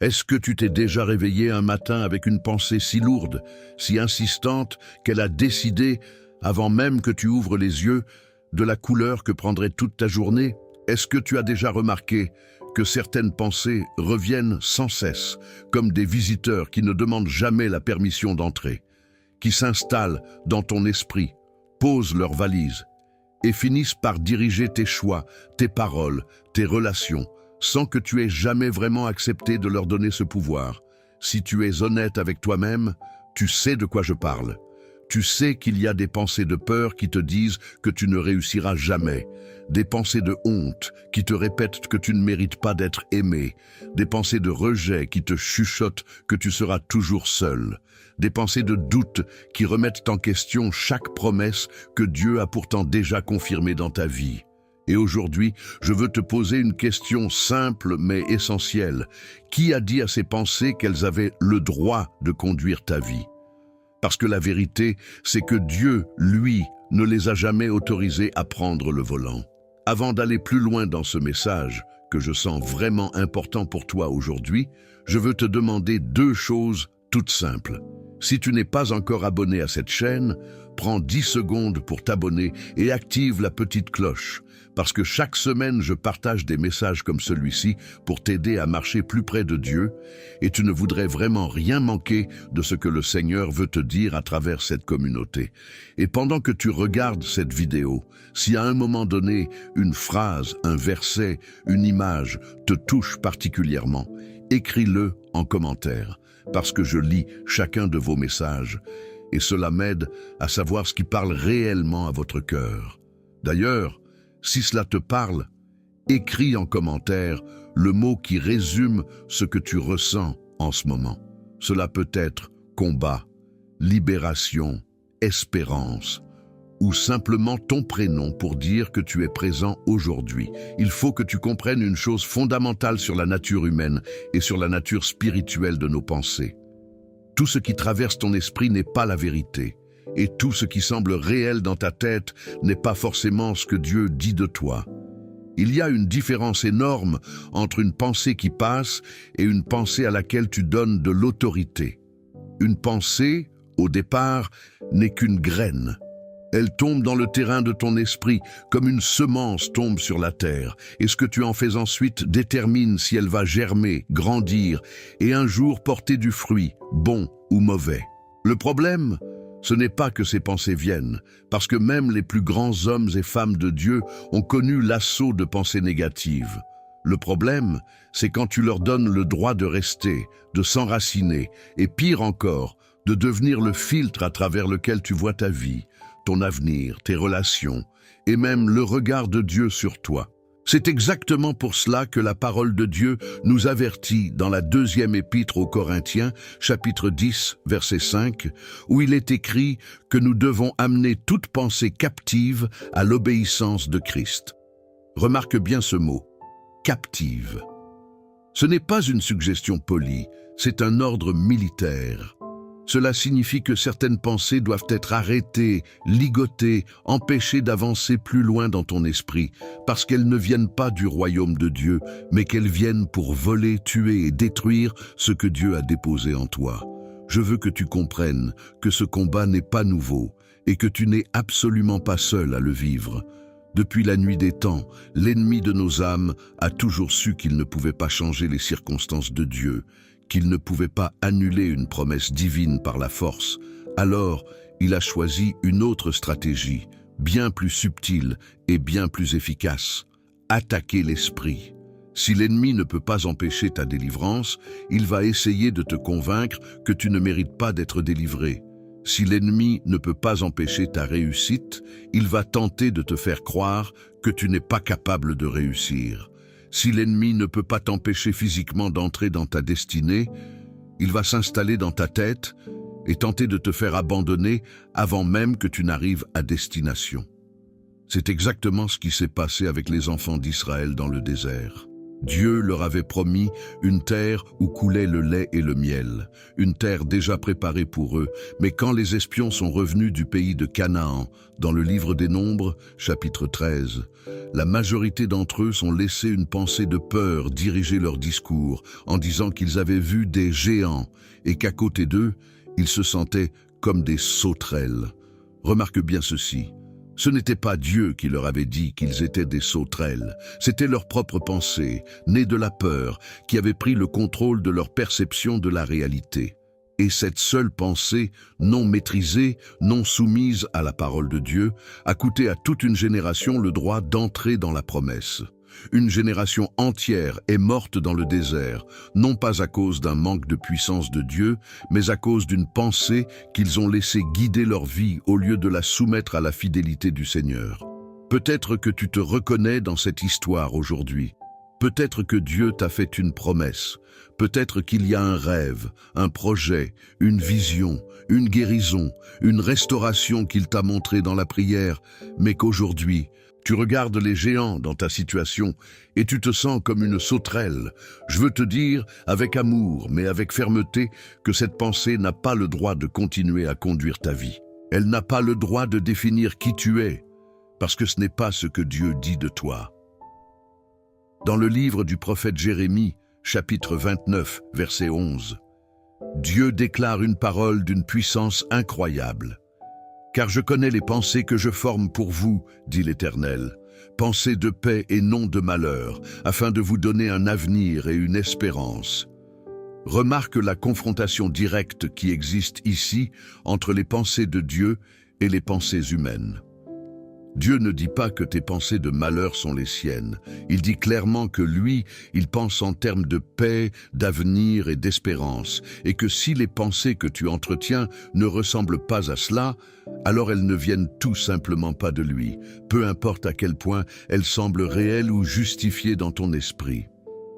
Est-ce que tu t'es déjà réveillé un matin avec une pensée si lourde, si insistante, qu'elle a décidé, avant même que tu ouvres les yeux, de la couleur que prendrait toute ta journée? Est-ce que tu as déjà remarqué que certaines pensées reviennent sans cesse, comme des visiteurs qui ne demandent jamais la permission d'entrer, qui s'installent dans ton esprit, posent leurs valises et finissent par diriger tes choix, tes paroles, tes relations, sans que tu aies jamais vraiment accepté de leur donner ce pouvoir? Si tu es honnête avec toi-même, tu sais de quoi je parle. Tu sais qu'il y a des pensées de peur qui te disent que tu ne réussiras jamais, des pensées de honte qui te répètent que tu ne mérites pas d'être aimé, des pensées de rejet qui te chuchotent que tu seras toujours seul, des pensées de doute qui remettent en question chaque promesse que Dieu a pourtant déjà confirmée dans ta vie. Et aujourd'hui, je veux te poser une question simple mais essentielle. Qui a dit à ces pensées qu'elles avaient le droit de conduire ta vie? Parce que la vérité, c'est que Dieu, lui, ne les a jamais autorisées à prendre le volant. Avant d'aller plus loin dans ce message, que je sens vraiment important pour toi aujourd'hui, je veux te demander deux choses toutes simples. Si tu n'es pas encore abonné à cette chaîne, prends 10 secondes pour t'abonner et active la petite cloche, parce que chaque semaine je partage des messages comme celui-ci pour t'aider à marcher plus près de Dieu, et tu ne voudrais vraiment rien manquer de ce que le Seigneur veut te dire à travers cette communauté. Et pendant que tu regardes cette vidéo, si à un moment donné, une phrase, un verset, une image te touche particulièrement, écris-le en commentaire, parce que je lis chacun de vos messages, et cela m'aide à savoir ce qui parle réellement à votre cœur. D'ailleurs, si cela te parle, écris en commentaire le mot qui résume ce que tu ressens en ce moment. Cela peut être combat, libération, espérance, ou simplement ton prénom pour dire que tu es présent aujourd'hui. Il faut que tu comprennes une chose fondamentale sur la nature humaine et sur la nature spirituelle de nos pensées. Tout ce qui traverse ton esprit n'est pas la vérité, et tout ce qui semble réel dans ta tête n'est pas forcément ce que Dieu dit de toi. Il y a une différence énorme entre une pensée qui passe et une pensée à laquelle tu donnes de l'autorité. Une pensée, au départ, n'est qu'une graine. Elle tombe dans le terrain de ton esprit comme une semence tombe sur la terre, et ce que tu en fais ensuite détermine si elle va germer, grandir et un jour porter du fruit, bon ou mauvais. Le problème, ce n'est pas que ces pensées viennent, parce que même les plus grands hommes et femmes de Dieu ont connu l'assaut de pensées négatives. Le problème, c'est quand tu leur donnes le droit de rester, de s'enraciner, et pire encore, de devenir le filtre à travers lequel tu vois ta vie, ton avenir, tes relations, et même le regard de Dieu sur toi. C'est exactement pour cela que la parole de Dieu nous avertit dans la deuxième épître aux Corinthiens, chapitre 10, verset 5, où il est écrit que nous devons amener toute pensée captive à l'obéissance de Christ. Remarque bien ce mot, captive. Ce n'est pas une suggestion polie, c'est un ordre militaire. Cela signifie que certaines pensées doivent être arrêtées, ligotées, empêchées d'avancer plus loin dans ton esprit, parce qu'elles ne viennent pas du royaume de Dieu, mais qu'elles viennent pour voler, tuer et détruire ce que Dieu a déposé en toi. Je veux que tu comprennes que ce combat n'est pas nouveau et que tu n'es absolument pas seul à le vivre. Depuis la nuit des temps, l'ennemi de nos âmes a toujours su qu'il ne pouvait pas changer les circonstances de Dieu, qu'il ne pouvait pas annuler une promesse divine par la force. Alors, il a choisi une autre stratégie, bien plus subtile et bien plus efficace. Attaquer l'esprit. Si l'ennemi ne peut pas empêcher ta délivrance, il va essayer de te convaincre que tu ne mérites pas d'être délivré. Si l'ennemi ne peut pas empêcher ta réussite, il va tenter de te faire croire que tu n'es pas capable de réussir. Si l'ennemi ne peut pas t'empêcher physiquement d'entrer dans ta destinée, il va s'installer dans ta tête et tenter de te faire abandonner avant même que tu n'arrives à destination. C'est exactement ce qui s'est passé avec les enfants d'Israël dans le désert. Dieu leur avait promis une terre où coulait le lait et le miel, une terre déjà préparée pour eux. Mais quand les espions sont revenus du pays de Canaan, dans le livre des Nombres, chapitre 13, la majorité d'entre eux sont laissés une pensée de peur diriger leur discours, en disant qu'ils avaient vu des géants et qu'à côté d'eux, ils se sentaient comme des sauterelles. Remarque bien ceci. Ce n'était pas Dieu qui leur avait dit qu'ils étaient des sauterelles, c'était leur propre pensée, née de la peur, qui avait pris le contrôle de leur perception de la réalité. Et cette seule pensée, non maîtrisée, non soumise à la parole de Dieu, a coûté à toute une génération le droit d'entrer dans la promesse. Une génération entière est morte dans le désert, non pas à cause d'un manque de puissance de Dieu, mais à cause d'une pensée qu'ils ont laissé guider leur vie au lieu de la soumettre à la fidélité du Seigneur. Peut-être que tu te reconnais dans cette histoire aujourd'hui. Peut-être que Dieu t'a fait une promesse. Peut-être qu'il y a un rêve, un projet, une vision, une guérison, une restauration qu'il t'a montré dans la prière, mais qu'aujourd'hui, tu regardes les géants dans ta situation et tu te sens comme une sauterelle. Je veux te dire, avec amour, mais avec fermeté, que cette pensée n'a pas le droit de continuer à conduire ta vie. Elle n'a pas le droit de définir qui tu es, parce que ce n'est pas ce que Dieu dit de toi. Dans le livre du prophète Jérémie, chapitre 29, verset 11, Dieu déclare une parole d'une puissance incroyable. Car je connais les pensées que je forme pour vous, dit l'Éternel, pensées de paix et non de malheur, afin de vous donner un avenir et une espérance. Remarque la confrontation directe qui existe ici entre les pensées de Dieu et les pensées humaines. Dieu ne dit pas que tes pensées de malheur sont les siennes. Il dit clairement que lui, il pense en termes de paix, d'avenir et d'espérance, et que si les pensées que tu entretiens ne ressemblent pas à cela, alors elles ne viennent tout simplement pas de lui, peu importe à quel point elles semblent réelles ou justifiées dans ton esprit.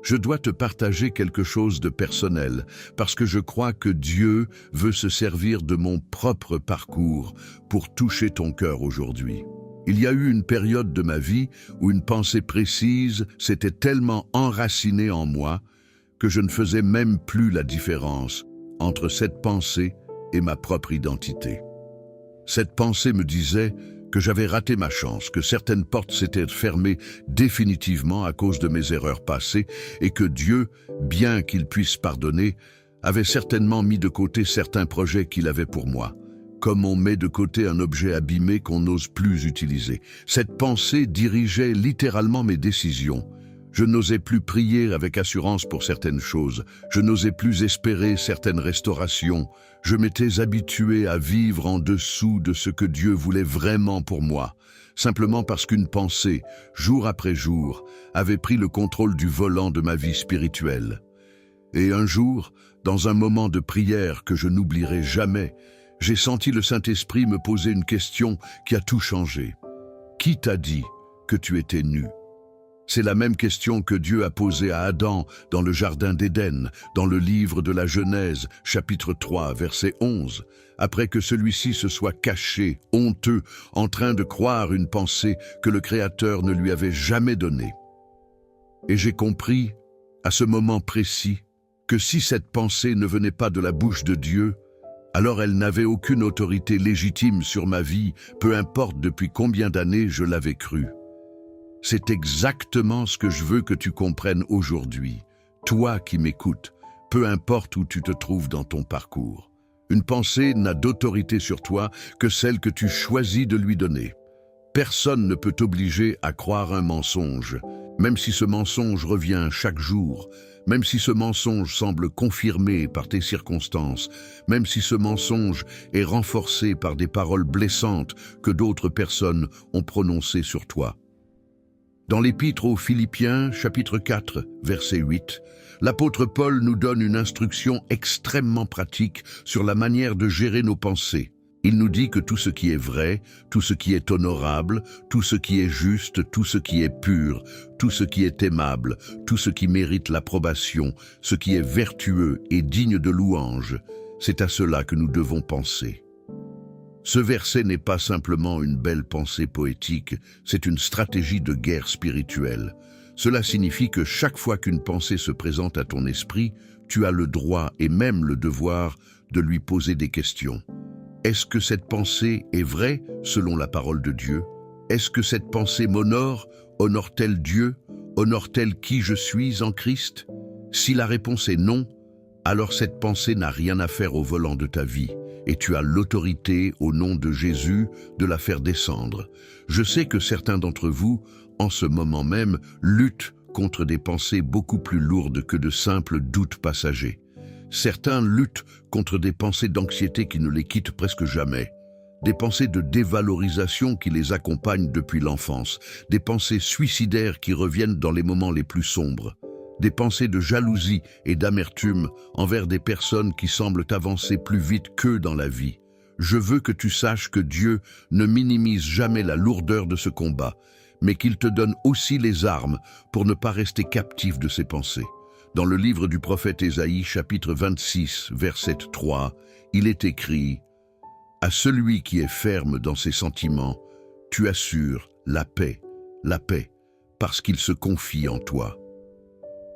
Je dois te partager quelque chose de personnel, parce que je crois que Dieu veut se servir de mon propre parcours pour toucher ton cœur aujourd'hui. Il y a eu une période de ma vie où une pensée précise s'était tellement enracinée en moi que je ne faisais même plus la différence entre cette pensée et ma propre identité. Cette pensée me disait que j'avais raté ma chance, que certaines portes s'étaient fermées définitivement à cause de mes erreurs passées et que Dieu, bien qu'il puisse pardonner, avait certainement mis de côté certains projets qu'il avait pour moi. Comme on met de côté un objet abîmé qu'on n'ose plus utiliser. Cette pensée dirigeait littéralement mes décisions. Je n'osais plus prier avec assurance pour certaines choses. Je n'osais plus espérer certaines restaurations. Je m'étais habitué à vivre en dessous de ce que Dieu voulait vraiment pour moi, simplement parce qu'une pensée, jour après jour, avait pris le contrôle du volant de ma vie spirituelle. Et un jour, dans un moment de prière que je n'oublierai jamais, j'ai senti le Saint-Esprit me poser une question qui a tout changé. Qui t'a dit que tu étais nu? C'est la même question que Dieu a posée à Adam dans le jardin d'Éden, dans le livre de la Genèse, chapitre 3, verset 11, après que celui-ci se soit caché, honteux, en train de croire une pensée que le Créateur ne lui avait jamais donnée. Et j'ai compris, à ce moment précis, que si cette pensée ne venait pas de la bouche de Dieu, alors elle n'avait aucune autorité légitime sur ma vie, peu importe depuis combien d'années je l'avais cru. C'est exactement ce que je veux que tu comprennes aujourd'hui, toi qui m'écoutes, peu importe où tu te trouves dans ton parcours. Une pensée n'a d'autorité sur toi que celle que tu choisis de lui donner. Personne ne peut t'obliger à croire un mensonge, même si ce mensonge revient chaque jour, même si ce mensonge semble confirmé par tes circonstances, même si ce mensonge est renforcé par des paroles blessantes que d'autres personnes ont prononcées sur toi. Dans l'Épître aux Philippiens, chapitre 4, verset 8, l'apôtre Paul nous donne une instruction extrêmement pratique sur la manière de gérer nos pensées. Il nous dit que tout ce qui est vrai, tout ce qui est honorable, tout ce qui est juste, tout ce qui est pur, tout ce qui est aimable, tout ce qui mérite l'approbation, ce qui est vertueux et digne de louange, c'est à cela que nous devons penser. Ce verset n'est pas simplement une belle pensée poétique, c'est une stratégie de guerre spirituelle. Cela signifie que chaque fois qu'une pensée se présente à ton esprit, tu as le droit et même le devoir de lui poser des questions. Est-ce que cette pensée est vraie selon la parole de Dieu? Est-ce que cette pensée m'honore? Honore-t-elle Dieu? Honore-t-elle qui je suis en Christ? Si la réponse est non, alors cette pensée n'a rien à faire au volant de ta vie et tu as l'autorité, au nom de Jésus, de la faire descendre. Je sais que certains d'entre vous, en ce moment même, luttent contre des pensées beaucoup plus lourdes que de simples doutes passagers. Certains luttent contre des pensées d'anxiété qui ne les quittent presque jamais. Des pensées de dévalorisation qui les accompagnent depuis l'enfance, des pensées suicidaires qui reviennent dans les moments les plus sombres, des pensées de jalousie et d'amertume envers des personnes qui semblent avancer plus vite qu'eux dans la vie. Je veux que tu saches que Dieu ne minimise jamais la lourdeur de ce combat, mais qu'il te donne aussi les armes pour ne pas rester captif de ces pensées. Dans le livre du prophète Ésaïe, chapitre 26, verset 3, il est écrit « À celui qui est ferme dans ses sentiments, tu assures la paix, parce qu'il se confie en toi. »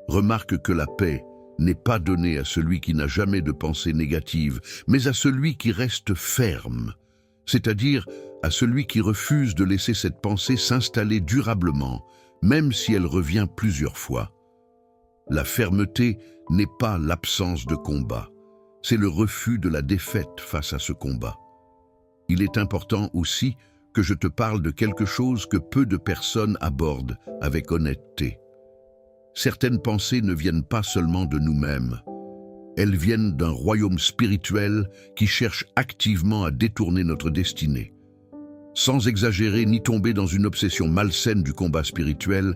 Remarque que la paix n'est pas donnée à celui qui n'a jamais de pensée négative, mais à celui qui reste ferme, c'est-à-dire à celui qui refuse de laisser cette pensée s'installer durablement, même si elle revient plusieurs fois. La fermeté n'est pas l'absence de combat, c'est le refus de la défaite face à ce combat. Il est important aussi que je te parle de quelque chose que peu de personnes abordent avec honnêteté. Certaines pensées ne viennent pas seulement de nous-mêmes. Elles viennent d'un royaume spirituel qui cherche activement à détourner notre destinée. Sans exagérer ni tomber dans une obsession malsaine du combat spirituel,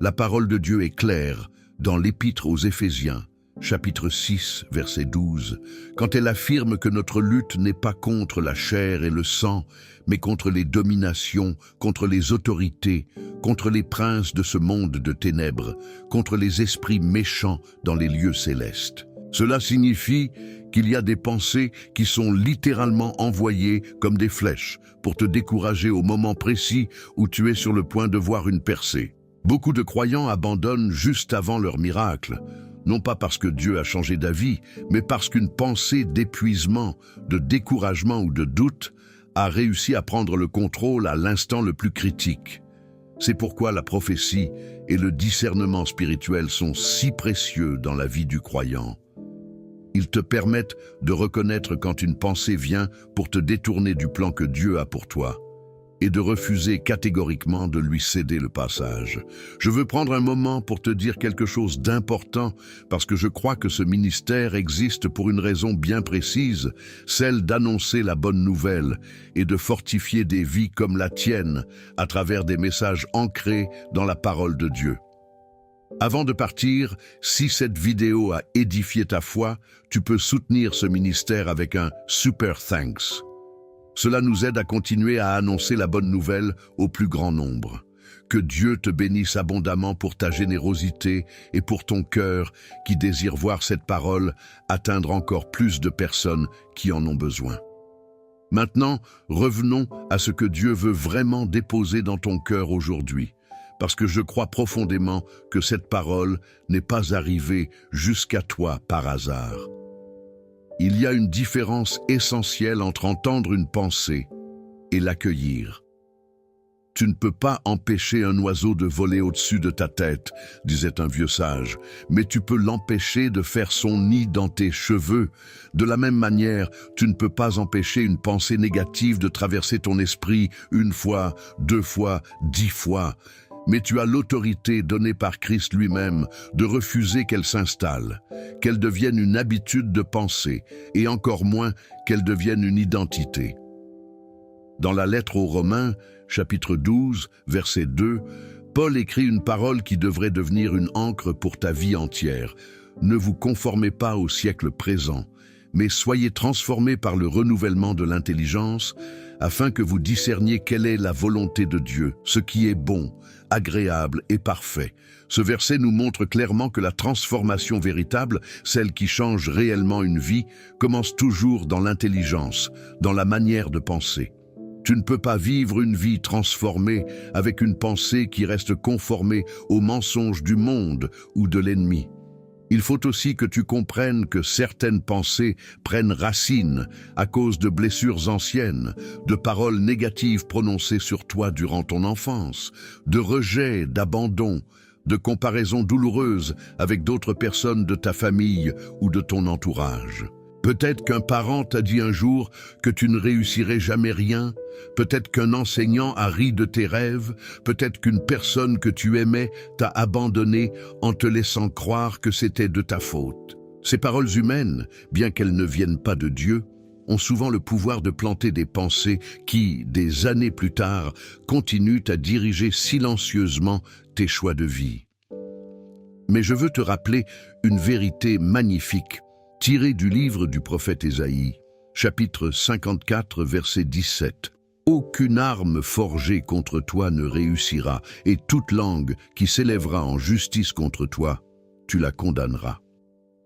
la parole de Dieu est claire dans l'Épître aux Éphésiens, chapitre 6, verset 12, quand elle affirme que notre lutte n'est pas contre la chair et le sang, mais contre les dominations, contre les autorités, contre les princes de ce monde de ténèbres, contre les esprits méchants dans les lieux célestes. Cela signifie qu'il y a des pensées qui sont littéralement envoyées comme des flèches pour te décourager au moment précis où tu es sur le point de voir une percée. Beaucoup de croyants abandonnent juste avant leur miracle, non pas parce que Dieu a changé d'avis, mais parce qu'une pensée d'épuisement, de découragement ou de doute a réussi à prendre le contrôle à l'instant le plus critique. C'est pourquoi la prophétie et le discernement spirituel sont si précieux dans la vie du croyant. Ils te permettent de reconnaître quand une pensée vient pour te détourner du plan que Dieu a pour toi et de refuser catégoriquement de lui céder le passage. Je veux prendre un moment pour te dire quelque chose d'important parce que je crois que ce ministère existe pour une raison bien précise, celle d'annoncer la bonne nouvelle et de fortifier des vies comme la tienne à travers des messages ancrés dans la parole de Dieu. Avant de partir, si cette vidéo a édifié ta foi, tu peux soutenir ce ministère avec un super thanks. Cela nous aide à continuer à annoncer la bonne nouvelle au plus grand nombre. Que Dieu te bénisse abondamment pour ta générosité et pour ton cœur qui désire voir cette parole atteindre encore plus de personnes qui en ont besoin. Maintenant, revenons à ce que Dieu veut vraiment déposer dans ton cœur aujourd'hui, parce que je crois profondément que cette parole n'est pas arrivée jusqu'à toi par hasard. Il y a une différence essentielle entre entendre une pensée et l'accueillir. Tu ne peux pas empêcher un oiseau de voler au-dessus de ta tête, disait un vieux sage, mais tu peux l'empêcher de faire son nid dans tes cheveux. De la même manière, tu ne peux pas empêcher une pensée négative de traverser ton esprit une fois, 2 fois, 10 fois. Mais tu as l'autorité donnée par Christ lui-même de refuser qu'elle s'installe, qu'elle devienne une habitude de pensée, et encore moins qu'elle devienne une identité. Dans la lettre aux Romains, chapitre 12, verset 2, Paul écrit une parole qui devrait devenir une ancre pour ta vie entière. Ne vous conformez pas au siècle présent, mais soyez transformés par le renouvellement de l'intelligence, afin que vous discerniez quelle est la volonté de Dieu, ce qui est bon, agréable et parfait. Ce verset nous montre clairement que la transformation véritable, celle qui change réellement une vie, commence toujours dans l'intelligence, dans la manière de penser. Tu ne peux pas vivre une vie transformée avec une pensée qui reste conformée aux mensonges du monde ou de l'ennemi. Il faut aussi que tu comprennes que certaines pensées prennent racine à cause de blessures anciennes, de paroles négatives prononcées sur toi durant ton enfance, de rejet, d'abandon, de comparaisons douloureuses avec d'autres personnes de ta famille ou de ton entourage. Peut-être qu'un parent t'a dit un jour que tu ne réussirais jamais rien, peut-être qu'un enseignant a ri de tes rêves, peut-être qu'une personne que tu aimais t'a abandonné en te laissant croire que c'était de ta faute. Ces paroles humaines, bien qu'elles ne viennent pas de Dieu, ont souvent le pouvoir de planter des pensées qui, des années plus tard, continuent à diriger silencieusement tes choix de vie. Mais je veux te rappeler une vérité magnifique tirée du livre du prophète Ésaïe, chapitre 54, verset 17. « Aucune arme forgée contre toi ne réussira, et toute langue qui s'élèvera en justice contre toi, tu la condamneras. »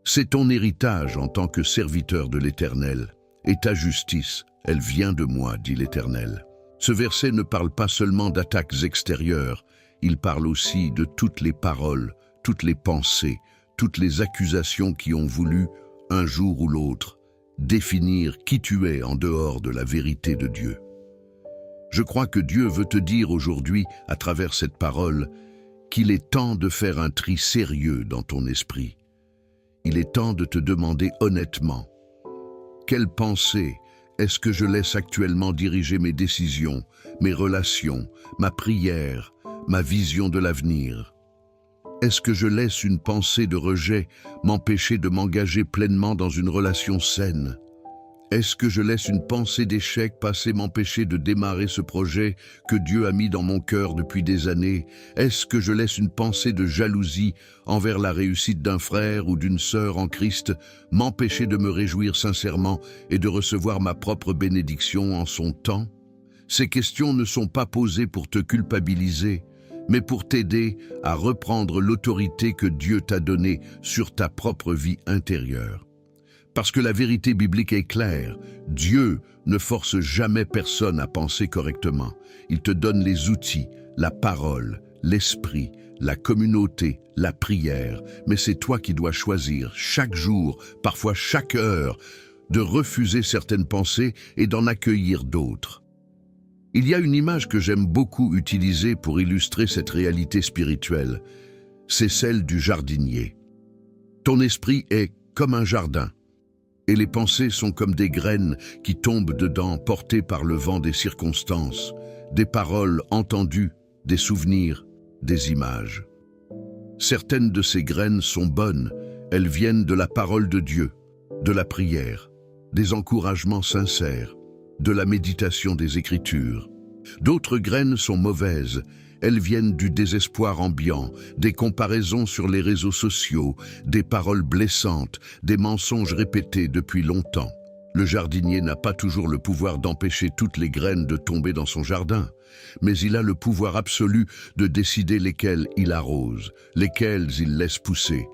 C'est ton héritage en tant que serviteur de l'Éternel, et ta justice, elle vient de moi, dit l'Éternel. Ce verset ne parle pas seulement d'attaques extérieures, il parle aussi de toutes les paroles, toutes les pensées, toutes les accusations qui ont voulu, un jour ou l'autre, définir qui tu es en dehors de la vérité de Dieu. Je crois que Dieu veut te dire aujourd'hui, à travers cette parole, qu'il est temps de faire un tri sérieux dans ton esprit. Il est temps de te demander honnêtement, quelle pensée est-ce que je laisse actuellement diriger mes décisions, mes relations, ma prière, ma vision de l'avenir? Est-ce que je laisse une pensée de rejet m'empêcher de m'engager pleinement dans une relation saine? Est-ce que je laisse une pensée d'échec passer m'empêcher de démarrer ce projet que Dieu a mis dans mon cœur depuis des années? Est-ce que je laisse une pensée de jalousie envers la réussite d'un frère ou d'une sœur en Christ m'empêcher de me réjouir sincèrement et de recevoir ma propre bénédiction en son temps? Ces questions ne sont pas posées pour te culpabiliser, mais pour t'aider à reprendre l'autorité que Dieu t'a donnée sur ta propre vie intérieure. Parce que la vérité biblique est claire, Dieu ne force jamais personne à penser correctement. Il te donne les outils, la parole, l'esprit, la communauté, la prière, mais c'est toi qui dois choisir chaque jour, parfois chaque heure, de refuser certaines pensées et d'en accueillir d'autres. Il y a une image que j'aime beaucoup utiliser pour illustrer cette réalité spirituelle. C'est celle du jardinier. Ton esprit est comme un jardin, et les pensées sont comme des graines qui tombent dedans, portées par le vent des circonstances, des paroles entendues, des souvenirs, des images. Certaines de ces graines sont bonnes, elles viennent de la parole de Dieu, de la prière, des encouragements sincères, de la méditation des Écritures. D'autres graines sont mauvaises, elles viennent du désespoir ambiant, des comparaisons sur les réseaux sociaux, des paroles blessantes, des mensonges répétés depuis longtemps. Le jardinier n'a pas toujours le pouvoir d'empêcher toutes les graines de tomber dans son jardin, mais il a le pouvoir absolu de décider lesquelles il arrose, lesquelles il laisse pousser,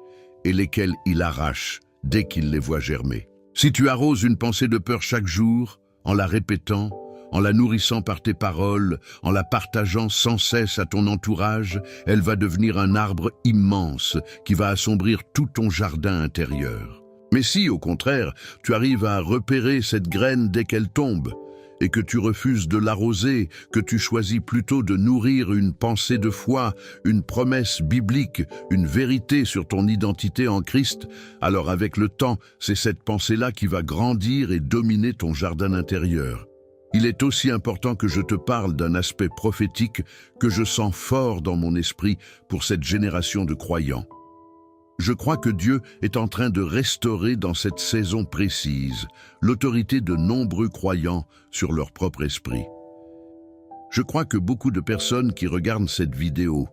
et lesquelles il arrache dès qu'il les voit germer. Si tu arroses une pensée de peur chaque jour, en la répétant, en la nourrissant par tes paroles, en la partageant sans cesse à ton entourage, elle va devenir un arbre immense qui va assombrir tout ton jardin intérieur. Mais si, au contraire, tu arrives à repérer cette graine dès qu'elle tombe, et que tu refuses de l'arroser, que tu choisis plutôt de nourrir une pensée de foi, une promesse biblique, une vérité sur ton identité en Christ, alors avec le temps, c'est cette pensée-là qui va grandir et dominer ton jardin intérieur. Il est aussi important que je te parle d'un aspect prophétique que je sens fort dans mon esprit pour cette génération de croyants. Je crois que Dieu est en train de restaurer dans cette saison précise l'autorité de nombreux croyants sur leur propre esprit. Je crois que beaucoup de personnes qui regardent cette vidéo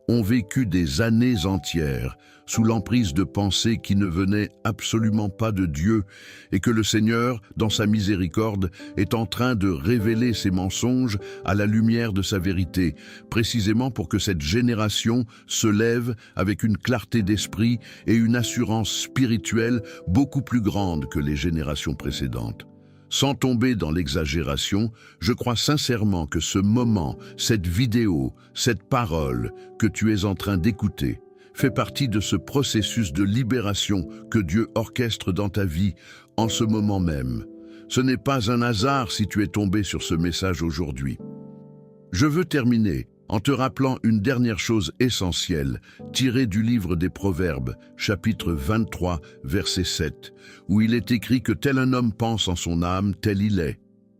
ont vécu des années entières sous l'emprise de pensées qui ne venaient absolument pas de Dieu et que le Seigneur, dans sa miséricorde, est en train de révéler ces mensonges à la lumière de sa vérité, précisément pour que cette génération se lève avec une clarté d'esprit et une assurance spirituelle beaucoup plus grande que les générations précédentes. Sans tomber dans l'exagération, je crois sincèrement que ce moment, cette vidéo, cette parole que tu es en train d'écouter, fait partie de ce processus de libération que Dieu orchestre dans ta vie en ce moment même. Ce n'est pas un hasard si tu es tombé sur ce message aujourd'hui. Je veux terminer en te rappelant une dernière chose essentielle, tirée du livre des Proverbes, chapitre 23, verset 7, où il est écrit que tel un homme pense en son âme, tel il est.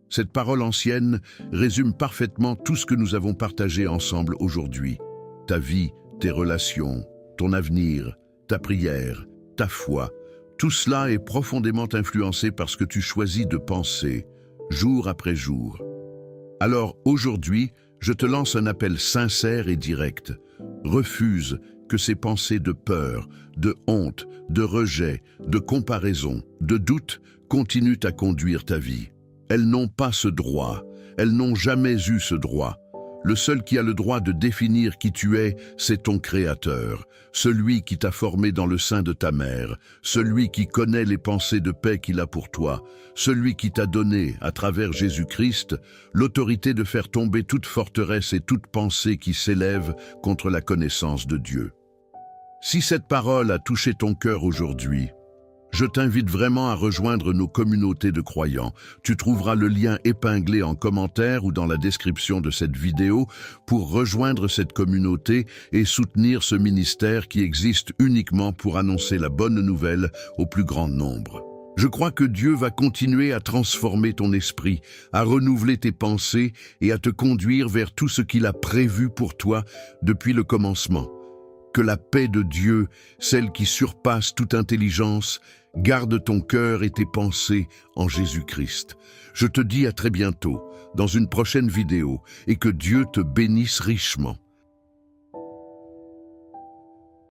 Cette parole ancienne résume parfaitement tout ce que nous avons partagé ensemble aujourd'hui. Ta vie, tes relations, ton avenir, ta prière, ta foi, tout cela est profondément influencé par ce que tu choisis de penser, jour après jour. Alors aujourd'hui, je te lance un appel sincère et direct. Refuse que ces pensées de peur, de honte, de rejet, de comparaison, de doute continuent à conduire ta vie. Elles n'ont pas ce droit, elles n'ont jamais eu ce droit. Le seul qui a le droit de définir qui tu es, c'est ton Créateur, celui qui t'a formé dans le sein de ta mère, celui qui connaît les pensées de paix qu'il a pour toi, celui qui t'a donné, à travers Jésus-Christ, l'autorité de faire tomber toute forteresse et toute pensée qui s'élève contre la connaissance de Dieu. Si cette parole a touché ton cœur aujourd'hui, je t'invite vraiment à rejoindre nos communautés de croyants. Tu trouveras le lien épinglé en commentaire ou dans la description de cette vidéo pour rejoindre cette communauté et soutenir ce ministère qui existe uniquement pour annoncer la bonne nouvelle au plus grand nombre. Je crois que Dieu va continuer à transformer ton esprit, à renouveler tes pensées et à te conduire vers tout ce qu'il a prévu pour toi depuis le commencement. Que la paix de Dieu, celle qui surpasse toute intelligence, garde ton cœur et tes pensées en Jésus-Christ. Je te dis à très bientôt, dans une prochaine vidéo, et que Dieu te bénisse richement.